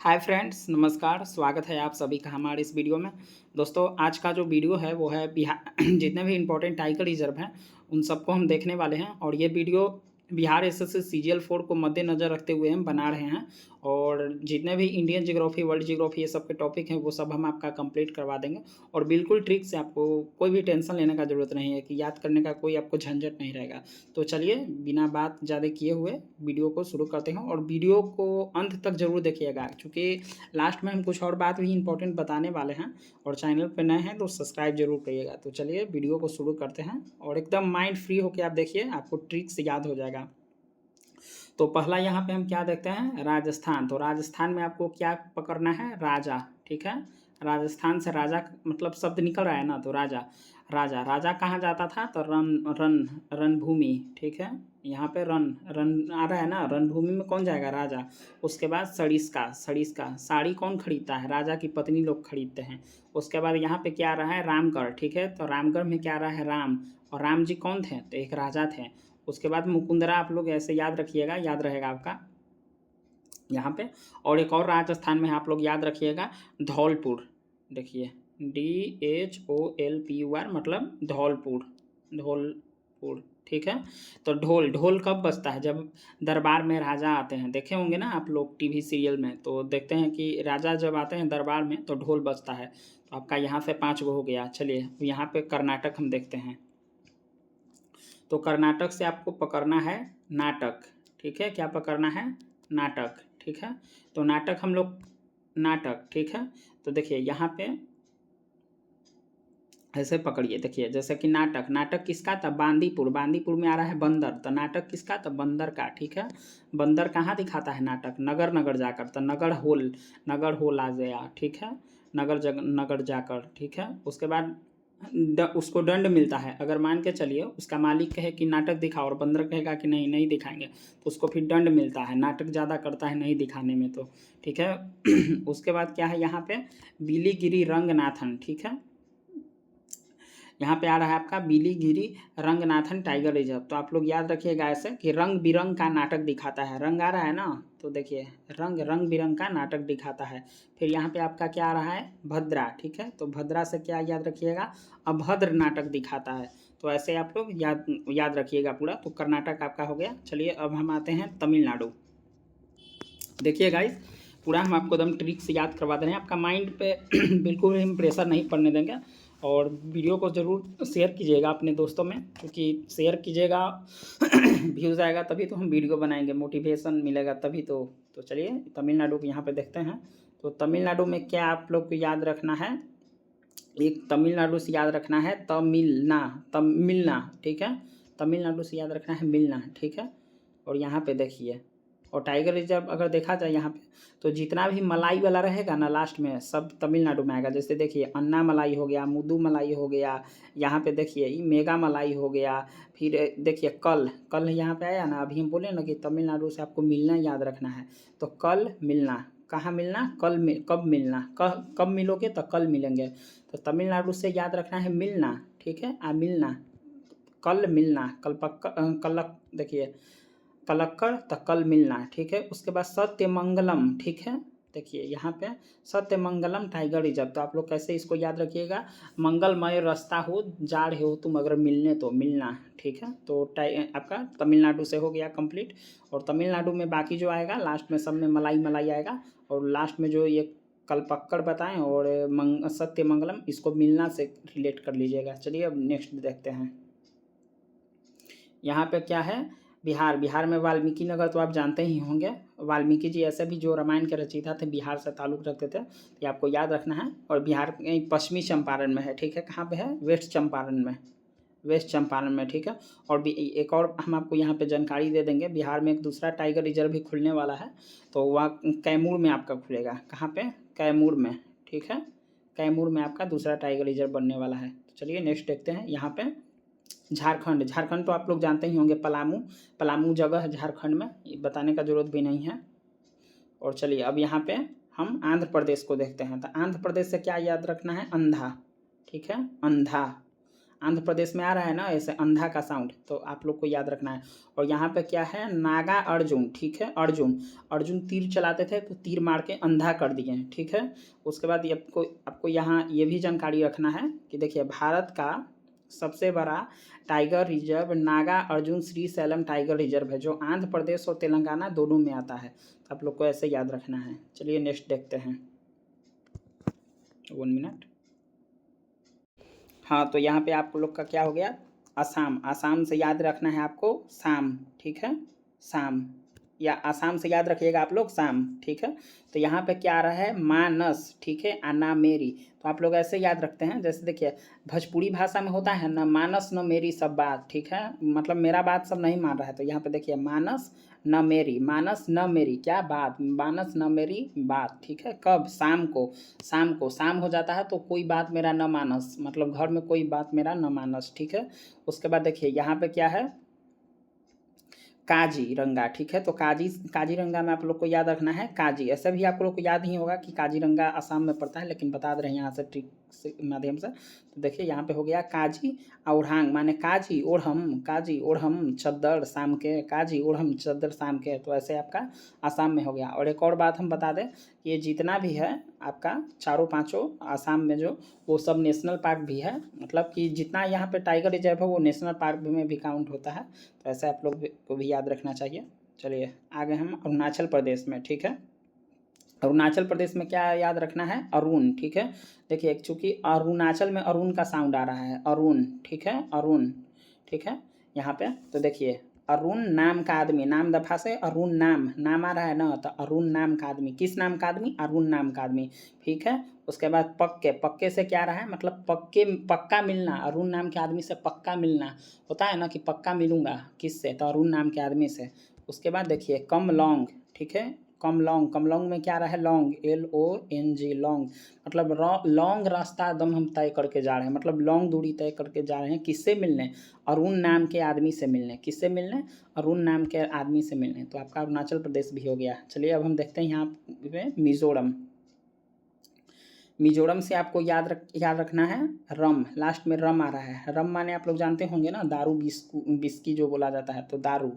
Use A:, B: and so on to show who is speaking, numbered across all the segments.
A: Hi friends, नमस्कार। स्वागत है आप सभी का हमारे इस वीडियो में। दोस्तों, आज का जो वीडियो है वो है बिहार जितने भी इम्पोर्टेंट टाइगर रिजर्व हैं उन सबको हम देखने वाले हैं। और ये वीडियो बिहार एसएससी सीजीएल 4 को मद्देनज़र रखते हुए हम बना रहे हैं। और जितने भी इंडियन ज्योग्राफी, वर्ल्ड ज्योग्राफी, ये सब के टॉपिक हैं वो सब हम आपका कंप्लीट करवा देंगे। और बिल्कुल ट्रिक से, आपको कोई भी टेंशन लेने का ज़रूरत नहीं है कि याद करने का कोई आपको झंझट नहीं रहेगा। तो चलिए, बिना बात ज़्यादा किए हुए वीडियो को शुरू करते हैं। और वीडियो को अंत तक ज़रूर देखिएगा, क्योंकि लास्ट में हम कुछ और बात भी इंपॉर्टेंट बताने वाले हैं। और चैनल पर नए हैं तो सब्सक्राइब जरूर करिएगा। तो चलिए वीडियो को शुरू करते हैं और एकदम माइंड फ्री होकर आप देखिए, आपको ट्रिक्स याद हो जाएगा। तो पहला यहाँ पे हम क्या देखते हैं, राजस्थान। तो राजस्थान में आपको क्या पकड़ना है, राजा। ठीक है, राजस्थान से राजा मतलब शब्द निकल रहा है ना, तो राजा। राजा राजा कहाँ जाता था, तो रन रन रणभूमि। ठीक है, यहाँ पे रन रन आ रहा है ना, रणभूमि में कौन जाएगा, राजा। उसके बाद सड़िस्का। सड़िस्का साड़ी कौन खरीदता है, राजा की पत्नी लोग खरीदते हैं। उसके बाद यहाँ पे क्या आ रहा है, रामगढ़। ठीक है, तो रामगढ़ में क्या आ रहा है, राम। और राम जी कौन थे, तो एक राजा थे। उसके बाद मुकुंदरा, आप लोग ऐसे याद रखिएगा, याद रहेगा आपका यहाँ पे। और एक और राजस्थान में आप लोग याद रखिएगा, धौलपुर। देखिए, DHOLPUR मतलब धौलपुर, धौलपुर। ठीक है, तो ढोल ढोल कब बजता है, जब दरबार में राजा आते हैं। देखे होंगे ना आप लोग टीवी सीरियल में, तो देखते हैं कि राजा जब आते हैं दरबार में तो ढोल बजता है। तो आपका यहाँ से 5 गो हो गया। चलिए, यहाँ पे कर्नाटक हम देखते हैं। तो कर्नाटक से आपको पकड़ना है नाटक। ठीक है, क्या पकड़ना है, नाटक। ठीक है, तो नाटक हम लोग, नाटक। ठीक है, तो देखिए यहाँ पे ऐसे पकड़िए। देखिए, जैसे कि नाटक, नाटक किसका था, बांदीपुर। बांदीपुर में आ रहा है बंदर, तो नाटक किसका, तो बंदर का। ठीक है, बंदर कहाँ दिखाता है नाटक, नगर नगर जाकर। तो नगर होल, नगर होल आ गया। ठीक है, नगर जाकर। ठीक है, उसके बाद उसको दंड मिलता है। अगर मान के चलिए उसका मालिक कहे कि नाटक दिखाओ और बंदर कहेगा कि नहीं नहीं दिखाएंगे, तो उसको फिर दंड मिलता है। नाटक ज़्यादा करता है नहीं दिखाने में, तो ठीक है। उसके बाद क्या है यहाँ पे, बिलीगिरी रंगनाथन। ठीक है, यहाँ पे आ रहा है आपका बिलीगिरी रंगनाथन टाइगर रिजर्व। तो आप लोग याद रखिएगा ऐसे कि रंग बिरंग का नाटक दिखाता है। रंग आ रहा है ना, तो देखिए रंग रंग बिरंग का नाटक दिखाता है। फिर यहाँ पे आपका क्या आ रहा है, भद्रा। ठीक है, तो भद्रा से क्या याद रखिएगा, अभद्र नाटक दिखाता है। तो ऐसे आप लोग याद याद रखिएगा पूरा। तो कर्नाटक आपका हो गया। चलिए अब हम आते हैं तमिलनाडु। देखिए गाइस, पूरा हम आपको एकदम ट्रिक से याद करवा दे रहे हैं। आपका माइंड पे बिल्कुल भी हम प्रेशर नहीं पड़ने देंगे। और वीडियो को ज़रूर शेयर कीजिएगा अपने दोस्तों में, क्योंकि शेयर कीजिएगा व्यूज़ आएगा तभी तो हम वीडियो बनाएंगे, मोटिवेशन मिलेगा तभी तो चलिए तमिलनाडु को यहाँ पे देखते हैं। तो तमिलनाडु में क्या आप लोग को याद रखना है, एक तमिलनाडु से याद रखना है तमिलना, तमिलना। ठीक है, तमिलनाडु से याद रखना है मिलना। ठीक है, और यहाँ पे देखिए, और टाइगर रिजर्व अगर देखा जाए यहाँ पे, तो जितना भी मलाई वाला रहेगा ना लास्ट में, सब तमिलनाडु में आएगा। जैसे देखिए, अन्ना मलाई हो गया, मुदु मलाई हो गया, यहाँ पे देखिए ये मेगा मलाई हो गया। फिर देखिए कल, कल यहाँ पे आया ना, अभी हम बोले ना कि तमिलनाडु से आपको मिलना याद रखना है। तो कल मिलना, कहाँ मिलना, कल कब मिलना, कब मिलोगे, तो कल मिलेंगे। तो तमिलनाडु से याद रखना है मिलना। ठीक है, मिलना, कल मिलना, कल पक्का, कल देखिए कलक्कड़, तो कल मिलना। ठीक है, उसके बाद सत्यमंगलम। ठीक है, देखिए यहाँ पे सत्यमंगलम टाइगर रिजर्व। तो आप लोग कैसे इसको याद रखिएगा, मंगलमय रास्ता हो, जा रहे हो तुम अगर मिलने तो मिलना। ठीक है, तो आपका तमिलनाडु से हो गया कंप्लीट। और तमिलनाडु में बाकी जो आएगा लास्ट में, सब में मलाई मलाई आएगा। और लास्ट में जो ये कलपक्कड़ बताएं और सत्यमंगलम, इसको मिलना से रिलेट कर लीजिएगा। चलिए अब नेक्स्ट देखते हैं। यहाँ पे क्या है, बिहार। बिहार में वाल्मीकि नगर तो आप जानते ही होंगे। वाल्मीकि जी ऐसे भी जो रामायण के रचयिता थे बिहार से ताल्लुक़ रखते थे, ये आपको याद रखना है। और बिहार पश्चिमी चंपारण में है। ठीक है, कहाँ पे है, वेस्ट चंपारण में, वेस्ट चंपारण में। ठीक है, और भी एक और हम आपको यहाँ पे जानकारी दे देंगे, बिहार में एक दूसरा टाइगर रिजर्व भी खुलने वाला है। तो वह कैमूर में आपका खुलेगा। कहाँ पे, कैमूर में। ठीक है, कैमूर में आपका दूसरा टाइगर रिजर्व बनने वाला है। तो चलिए नेक्स्ट देखते हैं। यहाँ पे झारखंड। झारखंड तो आप लोग जानते ही होंगे, पलामू। पलामू जगह है झारखंड में, ये बताने का ज़रूरत भी नहीं है। और चलिए अब यहाँ पे हम आंध्र प्रदेश को देखते हैं। तो आंध्र प्रदेश से क्या याद रखना है, अंधा। ठीक है, अंधा। आंध्र प्रदेश में आ रहा है ना ऐसे अंधा का साउंड, तो आप लोग को याद रखना है। और यहाँ पे क्या है, नागा अर्जुन, ठीक है, अर्जुन, अर्जुन तीर चलाते थे तो तीर मार के अंधा कर दिए हैं, ठीक है। उसके बाद ये आपको यहाँ ये भी जानकारी रखना है कि देखिए भारत का सबसे बड़ा tiger reserve Naga Arjun Shri slam tiger reserve है, जो आंध्र प्रदेश और तेलंगाना दोनों में आता है। तो आप लोग को ऐसे याद रखना है। चलिए नेक्स्ट देखते हैं, 1 मिनट। हाँ, तो यहाँ पे आप लोग का क्या हो गया, असम, असम से याद रखना है आपको शाम, ठीक है, शाम, या आसाम से याद रखिएगा आप लोग शाम, ठीक है। तो यहाँ पे क्या आ रहा है, मानस, ठीक है, आना मेरी, तो आप लोग ऐसे याद रखते हैं। जैसे देखिए भोजपुरी भाषा में होता है न मानस न मेरी सब बात, ठीक है, मतलब मेरा बात सब नहीं मान रहा है, तो यहाँ पे देखिए मानस न मेरी, मानस न मेरी क्या बात, मानस न मेरी बात, ठीक है। कब, शाम को, शाम को, शाम हो जाता है तो कोई बात मेरा न मानस, मतलब घर में कोई बात मेरा न मानस, ठीक है। उसके बाद देखिए यहाँ पे क्या है, काजीरंगा, ठीक है। तो काजीरंगा में आप लोग को याद रखना है काजी, ऐसे भी आप लोग को याद नहीं होगा कि काजीरंगा असम में पड़ता है, लेकिन बता दे रहे हैं यहाँ से ट्रिक से माध्यम से। तो देखिए यहाँ पे हो गया काजी औरहांग, माने काजी ओढ़म, काजी ओढ़म चद्दर शाम के, काजी ओढ़म चद्दर शाम के, तो ऐसे आपका आसाम में हो गया। और एक और बात हम बता दें, ये जितना भी है आपका चारों पाँचों आसाम में जो, वो सब नेशनल पार्क भी है, मतलब कि जितना यहाँ पे टाइगर रिजर्व है वो नेशनल पार्क में भी काउंट होता है, तो ऐसे आप लोग को भी याद रखना चाहिए। चलिए आगे हम अरुणाचल प्रदेश में, ठीक है, अरुणाचल प्रदेश में क्या याद रखना है, अरुण, ठीक है। देखिए चूँकि अरुणाचल में अरुण का साउंड आ रहा है, अरुण, ठीक है, अरुण, ठीक है, यहाँ पे तो देखिए अरुण नाम का आदमी, नाम दफा से अरुण नाम, नाम आ रहा है ना, तो अरुण नाम का आदमी, किस नाम का आदमी, अरुण नाम का आदमी, ठीक है। उसके बाद पक्के, पक्के से क्या रहा है, मतलब पक्के, पक्का मिलना, अरुण नाम के आदमी से पक्का मिलना होता है ना, कि पक्का मिलूंगा किससे, तो अरुण नाम के आदमी से। उसके बाद देखिए कम लॉन्ग, ठीक है, कम लॉन्ग, कम लॉन्ग में क्या रहा है, लॉन्ग, LONG, लॉन्ग, मतलब लॉन्ग रास्ता एकदम हम तय करके जा रहे हैं, मतलब लॉन्ग दूरी तय करके जा रहे हैं, किससे मिलने, अरुण नाम के आदमी से मिलने, किससे मिलने, अरुण नाम के आदमी से मिलने। तो आपका अरुणाचल प्रदेश भी हो गया। चलिए अब हम देखते हैं यहाँ पे मिजोरम, मिजोरम से आपको याद रखना है रम, लास्ट में रम आ रहा है, रम माने आप लोग जानते होंगे ना, दारू, बिस्की जो बोला जाता है, तो दारू,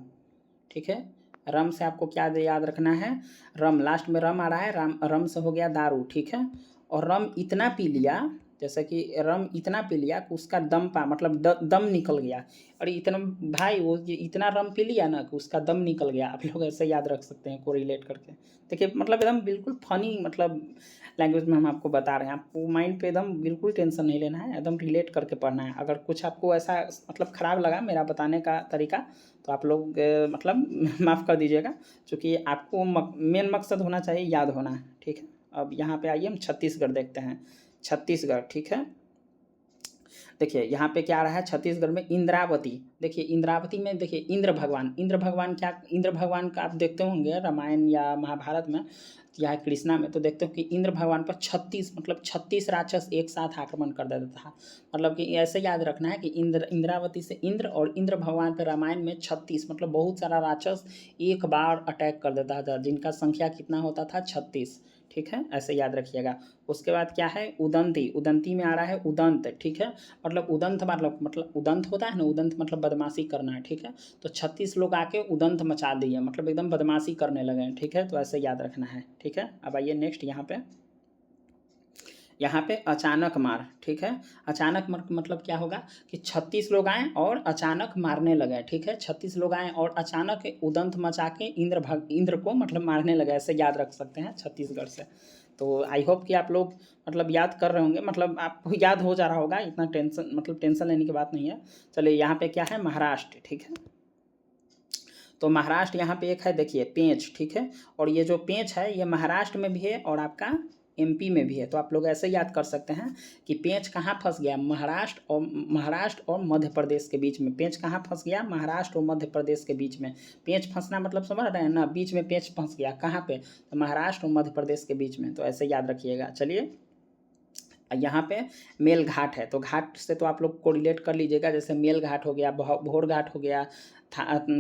A: ठीक है। रम से आपको क्या याद रखना है, रम, लास्ट में रम आ रहा है, रम से हो गया दारू, ठीक है। और रम इतना पी लिया, जैसे कि रम इतना पी लिया कि उसका दम पा, मतलब दम निकल गया, और इतना भाई वो इतना रम पी लिया ना कि उसका दम निकल गया, आप लोग ऐसे याद रख सकते हैं, को रिलेट करके। देखिए मतलब एकदम बिल्कुल फनी, मतलब लैंग्वेज में हम आपको बता रहे हैं, आपको माइंड पे एकदम बिल्कुल टेंशन नहीं लेना है, एकदम रिलेट करके पढ़ना है। अगर कुछ आपको ऐसा मतलब ख़राब लगा मेरा बताने का तरीका, तो आप लोग मतलब माफ़ कर दीजिएगा, क्योंकि आपको मेन मकसद होना चाहिए याद होना, ठीक है। अब यहाँ पे आइए हम छत्तीसगढ़ देखते हैं, छत्तीसगढ़, ठीक है। देखिए यहाँ पे क्या आ रहा है, छत्तीसगढ़ में इंद्रावती, देखिए इंद्रावती में देखिए इंद्र भगवान, इंद्र भगवान क्या, इंद्र भगवान का आप देखते होंगे रामायण या महाभारत में या कृष्णा में, तो देखते हो कि इंद्र भगवान पर 36 मतलब 36 राक्षस एक साथ आक्रमण कर देता था, मतलब कि ऐसे याद रखना है कि इंद्रावती से इंद्र, और इंद्र भगवान पर रामायण में 36 मतलब बहुत सारा राक्षस एक बार अटैक कर देता था, जिनका संख्या कितना होता था, 36, ठीक है, ऐसे याद रखिएगा। उसके बाद क्या है, उदंती, उदंती में आ रहा है उदंत, ठीक है, मतलब उदंत मतलब उदंत होता है ना, उदंत मतलब बदमाशी करना, ठीक है। तो 36 लोग आके उदंत मचा दिए, मतलब एकदम बदमाशी करने लगे, ठीक है, तो ऐसे याद रखना है, ठीक है। अब आइए नेक्स्ट यहाँ पे अचानक मार, ठीक है, अचानक मतलब क्या होगा कि 36 लोग आए और अचानक मारने लगे, ठीक है, 36 लोग आए और अचानक उदंत मचा के इंद्र को मतलब मारने लगे, ऐसे याद रख सकते हैं छत्तीसगढ़ से। तो आई होप कि आप लोग मतलब याद कर रहे होंगे, मतलब आपको याद हो जा रहा होगा, इतना टेंशन लेने की बात नहीं है। चलिए यहाँ पे क्या है, महाराष्ट्र, ठीक है। तो महाराष्ट्र यहाँ पे एक है देखिए पेंच, ठीक है, और ये जो पेंच है ये महाराष्ट्र में भी है और आपका MP में भी है। तो आप लोग ऐसे याद कर सकते हैं कि पेंच कहाँ फंस गया, महाराष्ट्र और मध्य प्रदेश के बीच में, पेंच कहाँ फंस गया, महाराष्ट्र और मध्य प्रदेश के बीच में। पेंच फंसना मतलब समझ रहे हैं ना, बीच में पेंच फंस गया, कहाँ पे, तो महाराष्ट्र और मध्य प्रदेश के बीच में, तो ऐसे याद रखिएगा। चलिए यहाँ पे मेल घाट है, तो घाट से तो आप लोग कोरिलेट कर लीजिएगा, जैसे मेल घाट हो गया, भोर घाट हो गया,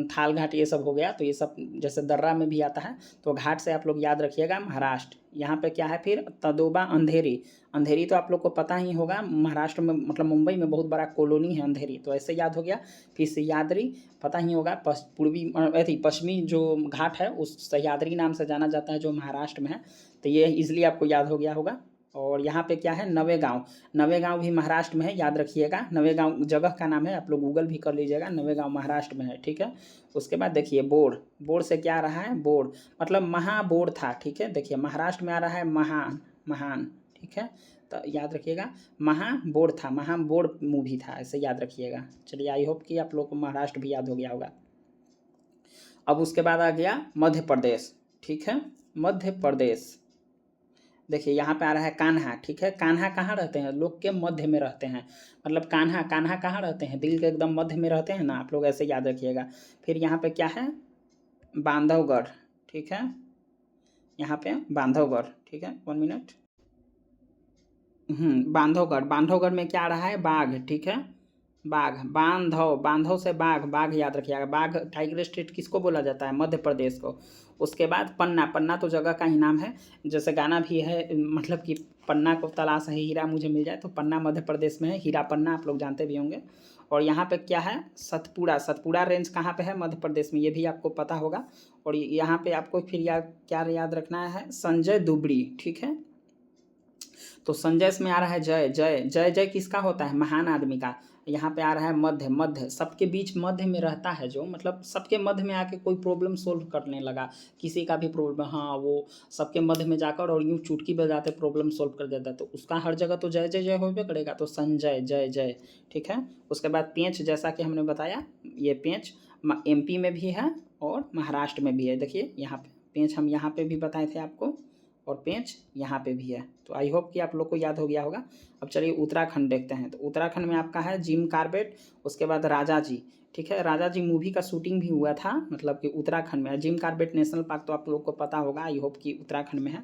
A: थाल घाट, ये सब हो गया। तो ये सब जैसे दर्रा में भी आता है, तो घाट से आप लोग याद रखिएगा महाराष्ट्र। यहाँ पे क्या है फिर, तदोबा अंधेरी। अंधेरी तो आप लोग को पता ही होगा, महाराष्ट्र में मतलब मुंबई में बहुत बड़ा कॉलोनी है अंधेरी, तो ऐसे याद हो गया। फिर सह्याद्री पता ही होगा, पूर्वी पश्चिमी जो घाट है उस सह्याद्री नाम से जाना जाता है, जो महाराष्ट्र में है। तो ये इजली आपको याद हो गया होगा। और यहाँ पे क्या है, नवेगांव। नवेगांव भी महाराष्ट्र में है, याद रखिएगा। नवेगांव जगह का नाम है, आप लोग गूगल भी कर लीजिएगा, नवेगांव महाराष्ट्र में है, ठीक है। उसके बाद देखिए बोर्ड। बोर्ड से क्या आ रहा है, बोर्ड मतलब महाबोर्ड था, ठीक है। देखिए महाराष्ट्र में आ रहा है महान, महान, ठीक है। तो याद रखिएगा महाबोर्ड था, महाबोर्ड मूवी था, ऐसे याद रखिएगा। चलिए, आई होप कि आप लोग को महाराष्ट्र भी याद हो गया होगा। अब उसके बाद आ गया मध्य प्रदेश, ठीक है। मध्य प्रदेश देखिए यहाँ पे आ रहा है कान्हा, ठीक है। कान्हा कहाँ रहते हैं, लोग के मध्य में रहते हैं, मतलब कान्हा, कान्हा कहाँ रहते हैं, दिल के एकदम मध्य में रहते हैं ना, आप लोग ऐसे याद रखिएगा। फिर यहाँ पे क्या है, बांधवगढ़, ठीक है। यहाँ पे बांधवगढ़, ठीक है, 1 मिनट। बांधवगढ़। बांधवगढ़ में क्या आ रहा है, बाघ, ठीक है। बाघ, बांधव, बांधव से बाघ, बाघ याद रखिएगा। बाघ टाइगर स्टेट किसको बोला जाता है, मध्य प्रदेश को। उसके बाद पन्ना। पन्ना तो जगह का ही नाम है, जैसे गाना भी है, मतलब कि पन्ना को तलाश है हीरा मुझे मिल जाए, तो पन्ना मध्य प्रदेश में है, हीरा पन्ना आप लोग जानते भी होंगे। और यहाँ पे क्या है, सतपुड़ा। सतपुड़ा रेंज कहाँ पे है, मध्य प्रदेश में, ये भी आपको पता होगा। और यहाँ पे आपको फिर याद क्या याद रखना है, संजय दुबड़ी, ठीक है। तो संजय में आ रहा है जय, जय, जय, जय किसका होता है, महान आदमी का। यहाँ पे आ रहा है मध्य, मध्य सबके बीच मध्य में रहता है, जो मतलब सबके मध्य में आके कोई प्रॉब्लम सोल्व करने लगा, किसी का भी प्रॉब्लम, हाँ वो सबके मध्य में जाकर और यूँ चुटकी बजाते प्रॉब्लम सोल्व कर देता है, तो उसका हर जगह तो जय जय जय होबे करेगा, तो संजय, जय जय, ठीक है। उसके बाद पेंच, जैसा कि हमने बताया, ये पेंच MP में भी है और महाराष्ट्र में भी है। देखिए यहाँ पे पेंच हम यहाँ पे भी बताए थे आपको, और पेंच यहाँ पे भी है। तो आई होप कि आप लोग को याद हो गया होगा। अब चलिए उत्तराखंड देखते हैं। तो उत्तराखंड में आपका है जिम कार्बेट, उसके बाद राजा जी, ठीक है। राजा जी मूवी का शूटिंग भी हुआ था, मतलब कि उत्तराखंड में। जिम कार्बेट नेशनल पार्क तो आप लोग को पता होगा, आई होप कि उत्तराखंड में है।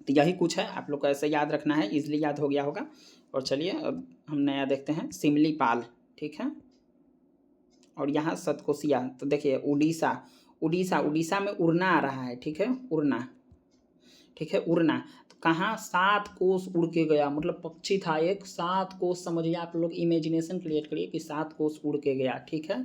A: तो यही कुछ है, आप लोग को ऐसे याद रखना है, इजिली याद हो गया होगा। और चलिए अब हम नया देखते हैं, सिमलीपाल, ठीक है। और यहाँ सतकोसिया। तो देखिए उड़ीसा, उड़ीसा, उड़ीसा में उड़ना आ रहा है, ठीक है, उड़ना, ठीक है, उड़ना। तो कहाँ, 7 कोस उड़ के गया, मतलब पक्षी था एक, 7 कोस, समझिए आप लोग इमेजिनेशन क्रिएट करिए कि 7 कोस उड़ के गया, ठीक है।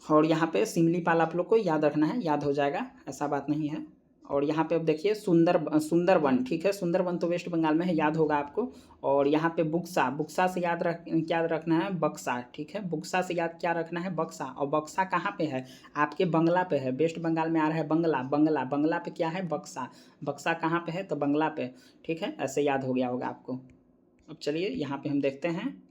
A: और यहाँ पे सिमलीपाल आप लोग को याद रखना है, याद हो जाएगा, ऐसा बात नहीं है। और यहाँ पे अब देखिए सुंदरबन, ठीक है। सुंदरबन तो वेस्ट बंगाल में है, याद होगा आपको। और यहाँ पे बुक्सा, बुक्सा से क्या रखना है, बक्सा, ठीक है। बुक्सा से याद क्या रखना है, बक्सा। और बक्सा कहाँ पे है, आपके बंगला पे है, वेस्ट बंगाल में आ रहा है बंगला, बंगला, बंगला पे क्या है, बक्सा। बक्सा कहाँ पे है, तो बंगला पे, ठीक है, ऐसे याद हो गया होगा आपको। अब चलिए यहाँ पे हम देखते हैं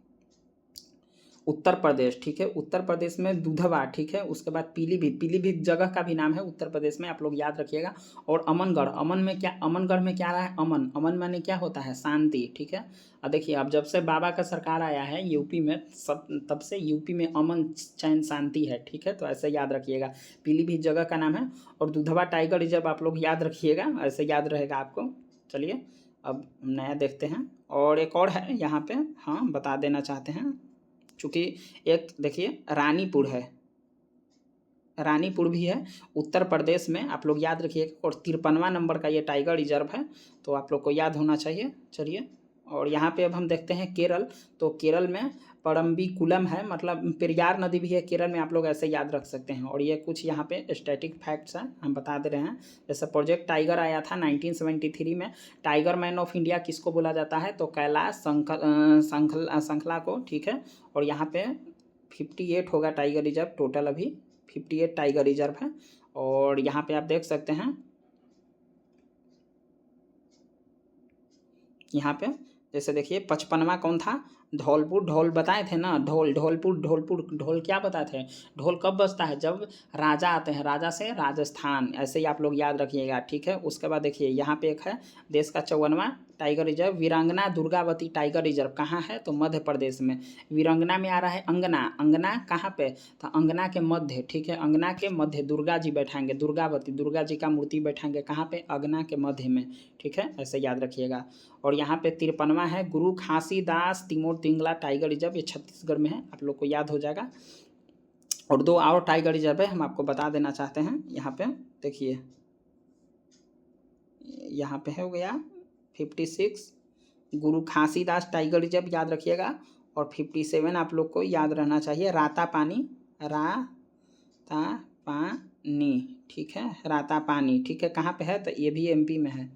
A: उत्तर प्रदेश, ठीक है। उत्तर प्रदेश में दुधवा, ठीक है। उसके बाद पीलीभीत, पीलीभीत जगह का भी नाम है उत्तर प्रदेश में, आप लोग याद रखिएगा। और अमनगढ़, अमन में क्या, अमनगढ़ में क्या आ रहा है, अमन, अमन माने क्या होता है, शांति, ठीक है। अब देखिए, अब जब से बाबा का सरकार आया है यूपी में, सब तब से यूपी में अमन चैन शांति है, ठीक है। तो ऐसे याद रखिएगा, पीलीभीत जगह का नाम है। और दुधवा टाइगर रिजर्व आप लोग याद रखिएगा, ऐसे याद रहेगा आपको। चलिए अब नया देखते हैं। और एक और है यहाँ पे, हाँ बता देना चाहते हैं, चूँकि एक देखिए रानीपुर है, रानीपुर भी है उत्तर प्रदेश में, आप लोग याद रखिएगा। और 53वां नंबर का ये टाइगर रिजर्व है, तो आप लोग को याद होना चाहिए। चलिए, और यहाँ पे अब हम देखते हैं केरल। तो केरल में परम्बिकुलम है, मतलब पेरियार नदी भी है केरल में, आप लोग ऐसे याद रख सकते हैं। और ये कुछ यहाँ पे स्टैटिक फैक्ट्स हैं, हम बता दे रहे हैं। जैसे प्रोजेक्ट टाइगर आया था 1973 में, टाइगर मैन ऑफ इंडिया किसको बोला जाता है, तो कैलाश संखला को, ठीक है। और यहाँ पे 58 होगा टाइगर रिजर्व टोटल, अभी 58 टाइगर रिजर्व है। और यहाँ पे आप देख सकते हैं, यहाँ पे जैसे देखिए 55वां कौन था, धौलपुर, ढोल बताए थे ना, ढोलपुर ढोल क्या बताए थे? ढोल कब बजता है? जब राजा आते हैं, राजा से राजस्थान, ऐसे ही आप लोग याद रखिएगा, ठीक है। उसके बाद देखिए यहाँ पे एक है देश का 54वां टाइगर रिजर्व, वीरांगना दुर्गावती टाइगर रिजर्व कहाँ है? तो मध्य प्रदेश में। वीरांगना में आ रहा है अंगना, अंगना कहाँ पे? तो अंगना के मध्य, ठीक है, अंगना के मध्य दुर्गा जी बैठाएंगे, दुर्गावती, दुर्गा जी का मूर्ति बैठाएंगे कहाँ पे? अंगना के मध्य में, ठीक है, ऐसे याद रखिएगा। और यहाँ पे 53वां है गुरु घासीदास तिमोर तिंगला टाइगर रिजर्व, ये छत्तीसगढ़ में है, आप लोग को याद हो जाएगा। और 2 और टाइगर रिजर्व है, हम आपको बता देना चाहते हैं। यहाँ पे देखिए, यहाँ पे हो गया 56 गुरु घासीदास टाइगर रिजर्व, याद रखिएगा। और 57 आप लोग को याद रहना चाहिए रातापानी, रातापानी, ठीक है, रातापानी, ठीक है, कहाँ पे है? तो ये भी एमपी में है,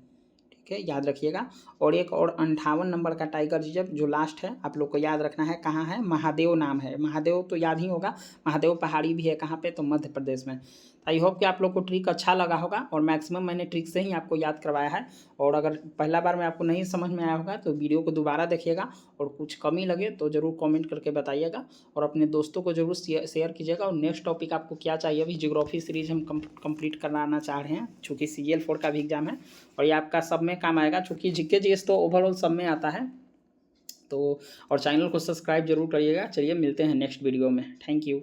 A: ठीक है, याद रखिएगा। और एक और 58 नंबर का टाइगर रिजर्व जो लास्ट है, आप लोग को याद रखना है, कहाँ है? महादेव नाम है, महादेव तो याद ही होगा, महादेव पहाड़ी भी है कहाँ पे? तो मध्य प्रदेश में। आई होप कि आप लोग को ट्रिक अच्छा लगा होगा, और मैक्सिमम मैंने ट्रिक से ही आपको याद करवाया है। और अगर पहला बार में आपको नहीं समझ में आया होगा तो वीडियो को दोबारा देखिएगा, और कुछ कमी लगे तो ज़रूर कमेंट करके बताइएगा, और अपने दोस्तों को ज़रूर शेयर कीजिएगा। और नेक्स्ट टॉपिक आपको क्या चाहिए? अभी ज्योग्राफी सीरीज हम कंप्लीट कराना चाह रहे हैं, चूँकि CGL 4 का भी एग्जाम है, और ये आपका सब में काम आएगा, चूँकि जीके जीएस तो ओवरऑल सब में आता है। तो और चैनल को सब्सक्राइब जरूर करिएगा। चलिए मिलते हैं नेक्स्ट वीडियो में, थैंक यू।